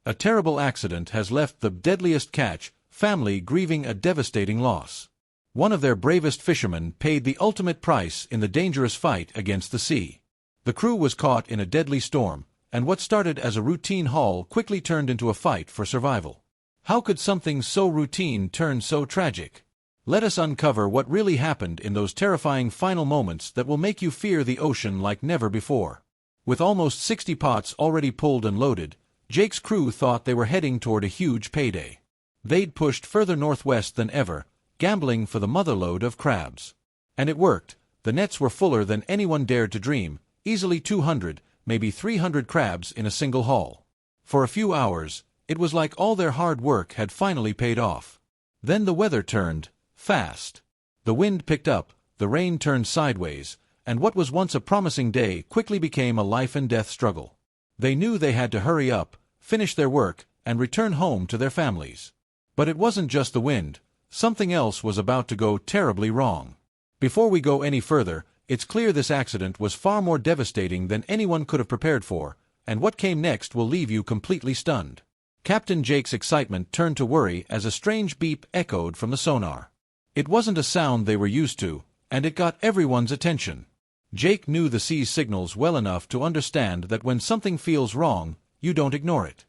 A terrible accident has left the Deadliest catch family grieving a devastating loss. One of their bravest fishermen paid the ultimate price in the dangerous fight against the sea. The crew was caught in a deadly storm, and what started as a routine haul quickly turned into a fight for survival. How could something so routine turn so tragic? Let us uncover what really happened in those terrifying final moments that will make you fear the ocean like never before. With almost 60 pots already pulled and loaded, Jake's crew thought they were heading toward a huge payday. They'd pushed further northwest than ever, gambling for the motherlode of crabs. And it worked. The nets were fuller than anyone dared to dream, easily 200, maybe 300 crabs in a single haul. For a few hours, it was like all their hard work had finally paid off. Then the weather turned, fast. The wind picked up, the rain turned sideways, and what was once a promising day quickly became a life-and-death struggle. They knew they had to hurry up, finish their work, and return home to their families. But it wasn't just the wind. Something else was about to go terribly wrong. Before we go any further, it's clear this accident was far more devastating than anyone could have prepared for, and what came next will leave you completely stunned. Captain Jake's excitement turned to worry as a strange beep echoed from the sonar. It wasn't a sound they were used to, and it got everyone's attention. Jake knew the sea's signals well enough to understand that when something feels wrong, you don't ignore it.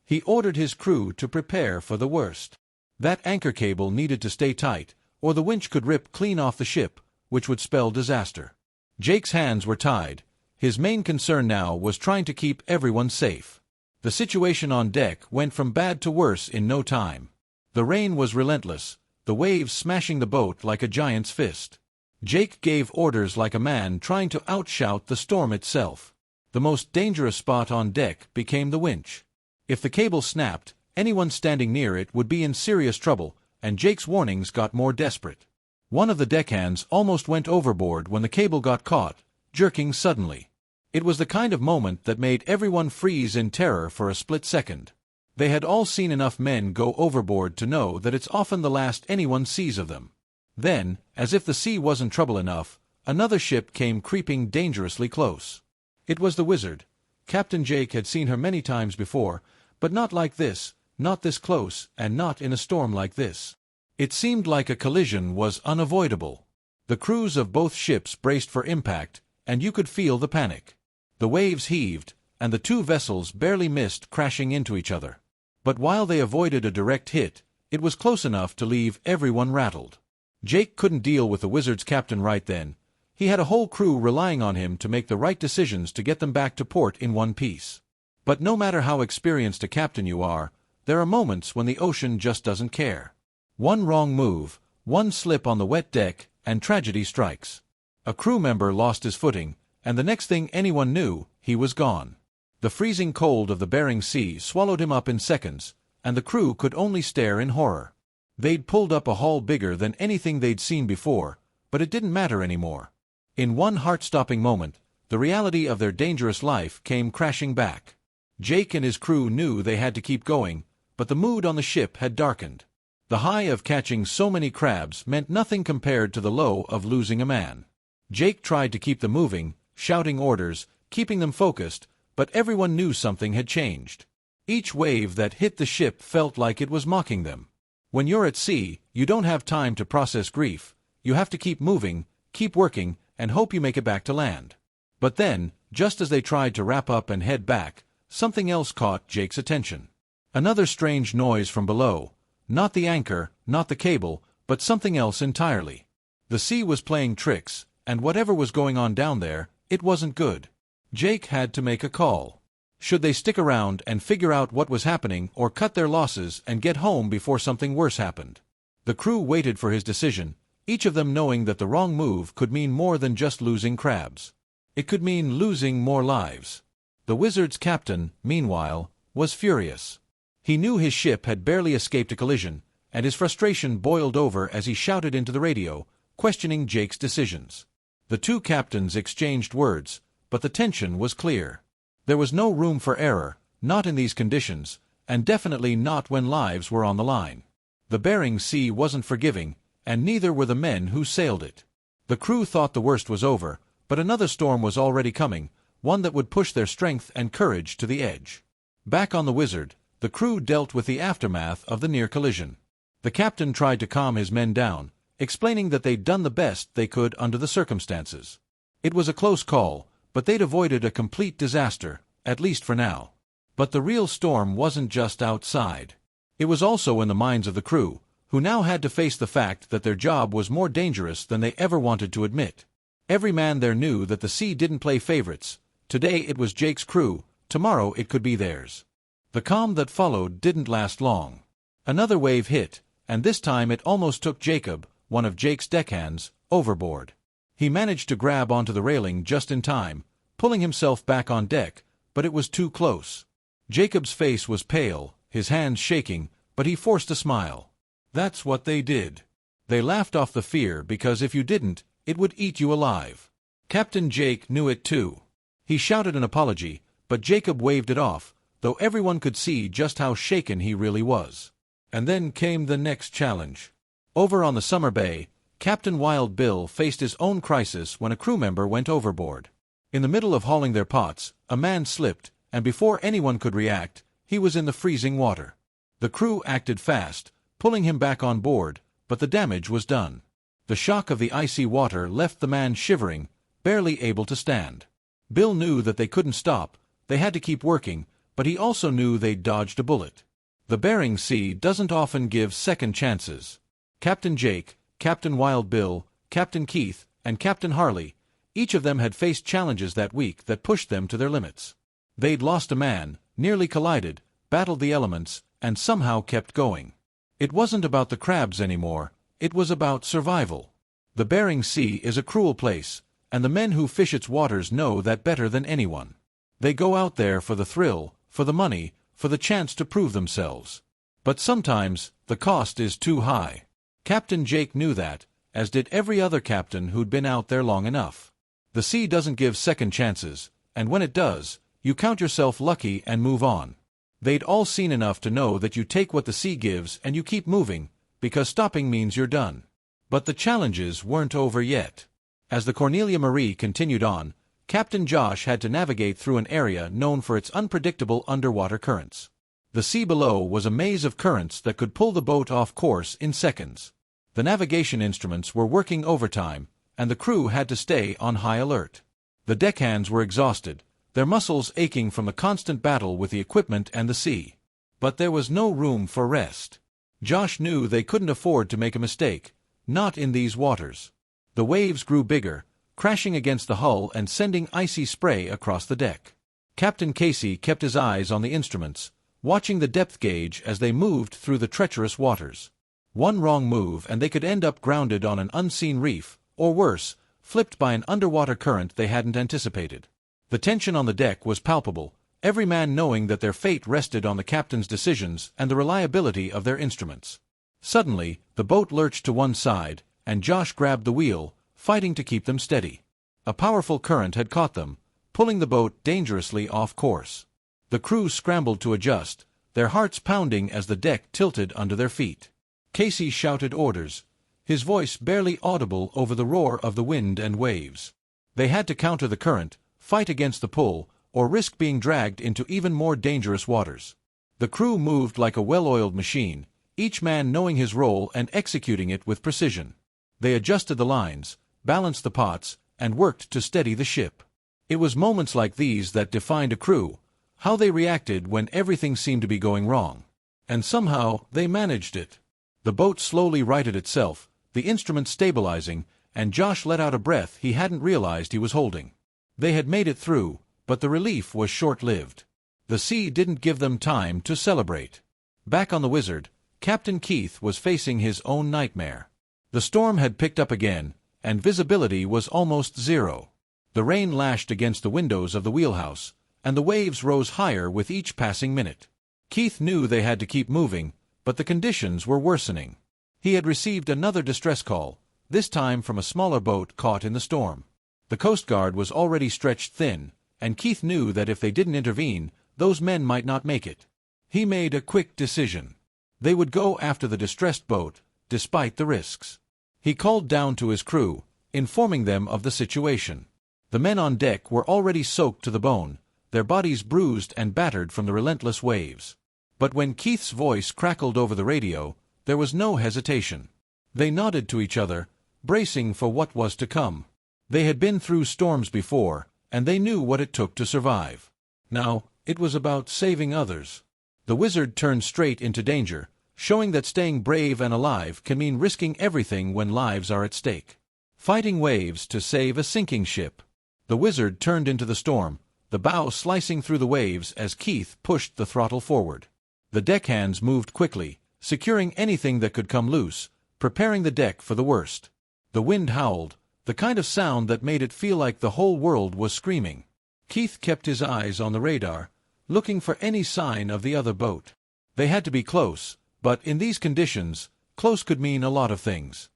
He ordered his crew to prepare for the worst. That anchor cable needed to stay tight, or the winch could rip clean off the ship, which would spell disaster. Jake's hands were tied. His main concern now was trying to keep everyone safe. The situation on deck went from bad to worse in no time. The rain was relentless, the waves smashing the boat like a giant's fist. Jake gave orders like a man trying to outshout the storm itself. The most dangerous spot on deck became the winch. If the cable snapped, anyone standing near it would be in serious trouble, and Jake's warnings got more desperate. One of the deckhands almost went overboard when the cable got caught, jerking suddenly. It was the kind of moment that made everyone freeze in terror for a split second. They had all seen enough men go overboard to know that it's often the last anyone sees of them. Then, as if the sea wasn't trouble enough, another ship came creeping dangerously close. It was the Wizard. Captain Jake had seen her many times before, but not like this, not this close, and not in a storm like this. It seemed like a collision was unavoidable. The crews of both ships braced for impact, and you could feel the panic. The waves heaved, and the two vessels barely missed crashing into each other. But while they avoided a direct hit, it was close enough to leave everyone rattled. Jake couldn't deal with the Wizard's captain right then. He had a whole crew relying on him to make the right decisions to get them back to port in one piece. But no matter how experienced a captain you are, there are moments when the ocean just doesn't care. One wrong move, one slip on the wet deck, and tragedy strikes. A crew member lost his footing, and the next thing anyone knew, he was gone. The freezing cold of the Bering Sea swallowed him up in seconds, and the crew could only stare in horror. They'd pulled up a haul bigger than anything they'd seen before, but it didn't matter anymore. In one heart-stopping moment, the reality of their dangerous life came crashing back. Jake and his crew knew they had to keep going, but the mood on the ship had darkened. The high of catching so many crabs meant nothing compared to the low of losing a man. Jake tried to keep them moving, shouting orders, keeping them focused, but everyone knew something had changed. Each wave that hit the ship felt like it was mocking them. When you're at sea, you don't have time to process grief. You have to keep moving, keep working, and hope you make it back to land. But then, just as they tried to wrap up and head back, something else caught Jake's attention. Another strange noise from below. Not the anchor, not the cable, but something else entirely. The sea was playing tricks, and whatever was going on down there, it wasn't good. Jake had to make a call. Should they stick around and figure out what was happening or cut their losses and get home before something worse happened? The crew waited for his decision, each of them knowing that the wrong move could mean more than just losing crabs. It could mean losing more lives. The Wizard's captain, meanwhile, was furious. He knew his ship had barely escaped a collision, and his frustration boiled over as he shouted into the radio, questioning Jake's decisions. The two captains exchanged words, but the tension was clear. There was no room for error, not in these conditions, and definitely not when lives were on the line. The Bering Sea wasn't forgiving, and neither were the men who sailed it. The crew thought the worst was over, but another storm was already coming, one that would push their strength and courage to the edge. Back on the Wizard, the crew dealt with the aftermath of the near collision. The captain tried to calm his men down, explaining that they'd done the best they could under the circumstances. It was a close call, but they'd avoided a complete disaster, at least for now. But the real storm wasn't just outside. It was also in the minds of the crew, who now had to face the fact that their job was more dangerous than they ever wanted to admit. Every man there knew that the sea didn't play favorites. Today it was Jake's crew, tomorrow it could be theirs. The calm that followed didn't last long. Another wave hit, and this time it almost took Jacob, one of Jake's deckhands, overboard. He managed to grab onto the railing just in time, pulling himself back on deck, but it was too close. Jacob's face was pale, his hands shaking, but he forced a smile. That's what they did. They laughed off the fear because if you didn't, it would eat you alive. Captain Jake knew it too. He shouted an apology, but Jacob waved it off, though everyone could see just how shaken he really was. And then came the next challenge. Over on the Summer Bay, Captain Wild Bill faced his own crisis when a crew member went overboard. In the middle of hauling their pots, a man slipped, and before anyone could react, he was in the freezing water. The crew acted fast, pulling him back on board, but the damage was done. The shock of the icy water left the man shivering, barely able to stand. Bill knew that they couldn't stop, they had to keep working, but he also knew they'd dodged a bullet. The Bering Sea doesn't often give second chances. Captain Jake, Captain Wild Bill, Captain Keith, and Captain Harley, each of them had faced challenges that week that pushed them to their limits. They'd lost a man, nearly collided, battled the elements, and somehow kept going. It wasn't about the crabs anymore, it was about survival. The Bering Sea is a cruel place, and the men who fish its waters know that better than anyone. They go out there for the thrill, for the money, for the chance to prove themselves. But sometimes, the cost is too high. Captain Jake knew that, as did every other captain who'd been out there long enough. The sea doesn't give second chances, and when it does, you count yourself lucky and move on. They'd all seen enough to know that you take what the sea gives and you keep moving, because stopping means you're done. But the challenges weren't over yet. As the Cornelia Marie continued on, Captain Josh had to navigate through an area known for its unpredictable underwater currents. The sea below was a maze of currents that could pull the boat off course in seconds. The navigation instruments were working overtime, and the crew had to stay on high alert. The deckhands were exhausted, their muscles aching from the constant battle with the equipment and the sea. But there was no room for rest. Josh knew they couldn't afford to make a mistake, not in these waters. The waves grew bigger, crashing against the hull and sending icy spray across the deck. Captain Casey kept his eyes on the instruments, watching the depth gauge as they moved through the treacherous waters. One wrong move and they could end up grounded on an unseen reef, or worse, flipped by an underwater current they hadn't anticipated. The tension on the deck was palpable, every man knowing that their fate rested on the captain's decisions and the reliability of their instruments. Suddenly, the boat lurched to one side, and Josh grabbed the wheel, fighting to keep them steady. A powerful current had caught them, pulling the boat dangerously off course. The crew scrambled to adjust, their hearts pounding as the deck tilted under their feet. Casey shouted orders, his voice barely audible over the roar of the wind and waves. They had to counter the current, fight against the pull, or risk being dragged into even more dangerous waters. The crew moved like a well-oiled machine, each man knowing his role and executing it with precision. They adjusted the lines, balanced the pots, and worked to steady the ship. It was moments like these that defined a crew, how they reacted when everything seemed to be going wrong. And somehow, they managed it. The boat slowly righted itself, the instrument stabilizing, and Josh let out a breath he hadn't realized he was holding. They had made it through, but the relief was short-lived. The sea didn't give them time to celebrate. Back on the Wizard, Captain Keith was facing his own nightmare. The storm had picked up again, and visibility was almost zero. The rain lashed against the windows of the wheelhouse, and the waves rose higher with each passing minute. Keith knew they had to keep moving, but the conditions were worsening. He had received another distress call, this time from a smaller boat caught in the storm. The Coast Guard was already stretched thin, and Keith knew that if they didn't intervene, those men might not make it. He made a quick decision. They would go after the distressed boat, despite the risks. He called down to his crew, informing them of the situation. The men on deck were already soaked to the bone, their bodies bruised and battered from the relentless waves. But when Keith's voice crackled over the radio, there was no hesitation. They nodded to each other, bracing for what was to come. They had been through storms before, and they knew what it took to survive. Now, it was about saving others. The wizard turned straight into danger, showing that staying brave and alive can mean risking everything when lives are at stake. Fighting waves to save a sinking ship. The wizard turned into the storm, the bow slicing through the waves as Keith pushed the throttle forward. The deckhands moved quickly, securing anything that could come loose, preparing the deck for the worst. The wind howled, the kind of sound that made it feel like the whole world was screaming. Keith kept his eyes on the radar, looking for any sign of the other boat. They had to be close, but in these conditions, close could mean a lot of things.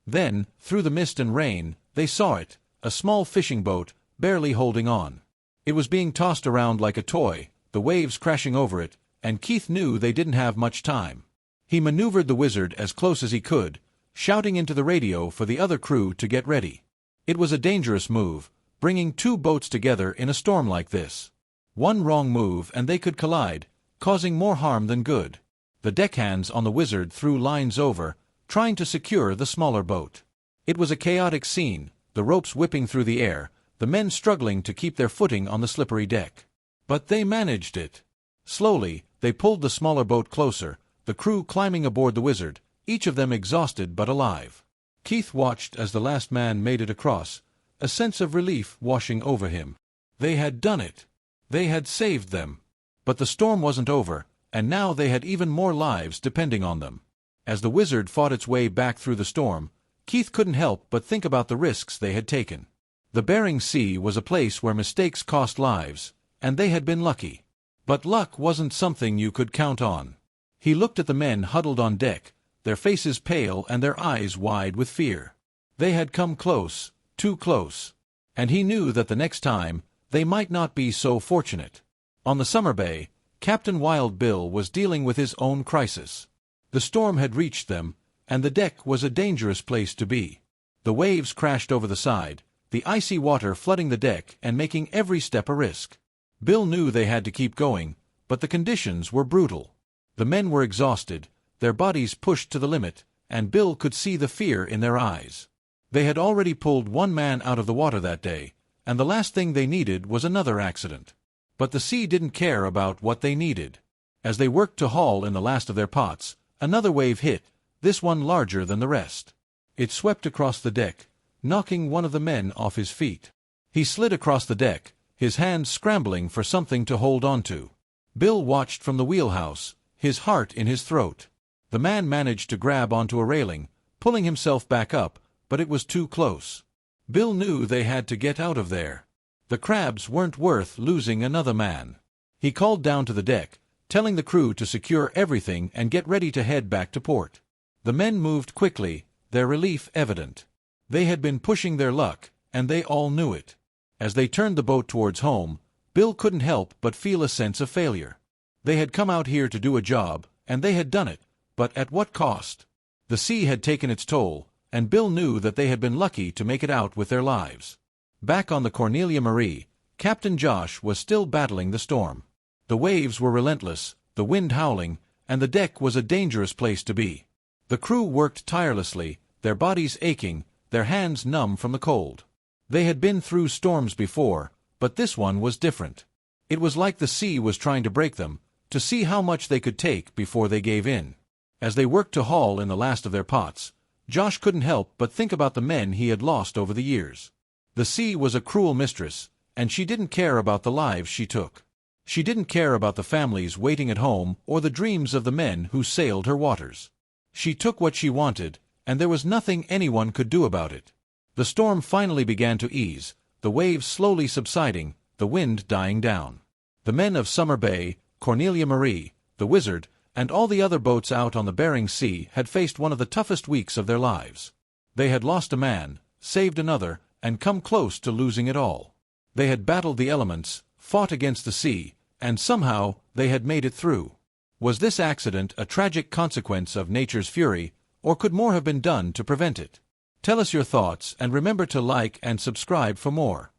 Then, through the mist and rain, they saw it, a small fishing boat, barely holding on. It was being tossed around like a toy, the waves crashing over it, and Keith knew they didn't have much time. He maneuvered the wizard as close as he could, shouting into the radio for the other crew to get ready. It was a dangerous move, bringing two boats together in a storm like this. One wrong move and they could collide, causing more harm than good. The deckhands on the wizard threw lines over, trying to secure the smaller boat. It was a chaotic scene, the ropes whipping through the air, the men struggling to keep their footing on the slippery deck. But they managed it. Slowly, they pulled the smaller boat closer, the crew climbing aboard the wizard, each of them exhausted but alive. Keith watched as the last man made it across, a sense of relief washing over him. They had done it. They had saved them. But the storm wasn't over, and now they had even more lives depending on them. As the wizard fought its way back through the storm, Keith couldn't help but think about the risks they had taken. The Bering Sea was a place where mistakes cost lives, and they had been lucky. But luck wasn't something you could count on. He looked at the men huddled on deck, their faces pale and their eyes wide with fear. They had come close, too close. And he knew that the next time, they might not be so fortunate. On the summer bay, Captain Wild Bill was dealing with his own crisis. The storm had reached them, and the deck was a dangerous place to be. The waves crashed over the side, the icy water flooding the deck and making every step a risk. Bill knew they had to keep going, but the conditions were brutal. The men were exhausted, their bodies pushed to the limit, and Bill could see the fear in their eyes. They had already pulled one man out of the water that day, and the last thing they needed was another accident. But the sea didn't care about what they needed. As they worked to haul in the last of their pots, another wave hit, this one larger than the rest. It swept across the deck, knocking one of the men off his feet. He slid across the deck, his hands scrambling for something to hold onto. Bill watched from the wheelhouse, his heart in his throat. The man managed to grab onto a railing, pulling himself back up, but it was too close. Bill knew they had to get out of there. The crabs weren't worth losing another man. He called down to the deck, telling the crew to secure everything and get ready to head back to port. The men moved quickly, their relief evident. They had been pushing their luck, and they all knew it. As they turned the boat towards home, Bill couldn't help but feel a sense of failure. They had come out here to do a job, and they had done it, but at what cost? The sea had taken its toll, and Bill knew that they had been lucky to make it out with their lives. Back on the Cornelia Marie, Captain Josh was still battling the storm. The waves were relentless, the wind howling, and the deck was a dangerous place to be. The crew worked tirelessly, their bodies aching, their hands numb from the cold. They had been through storms before, but this one was different. It was like the sea was trying to break them, to see how much they could take before they gave in. As they worked to haul in the last of their pots, Josh couldn't help but think about the men he had lost over the years. The sea was a cruel mistress, and she didn't care about the lives she took. She didn't care about the families waiting at home or the dreams of the men who sailed her waters. She took what she wanted, and there was nothing anyone could do about it. The storm finally began to ease, the waves slowly subsiding, the wind dying down. The men of Summer Bay, Cornelia Marie, the Wizard, and all the other boats out on the Bering Sea had faced one of the toughest weeks of their lives. They had lost a man, saved another, and come close to losing it all. They had battled the elements, fought against the sea, and somehow they had made it through. Was this accident a tragic consequence of nature's fury, or could more have been done to prevent it? Tell us your thoughts and remember to like and subscribe for more.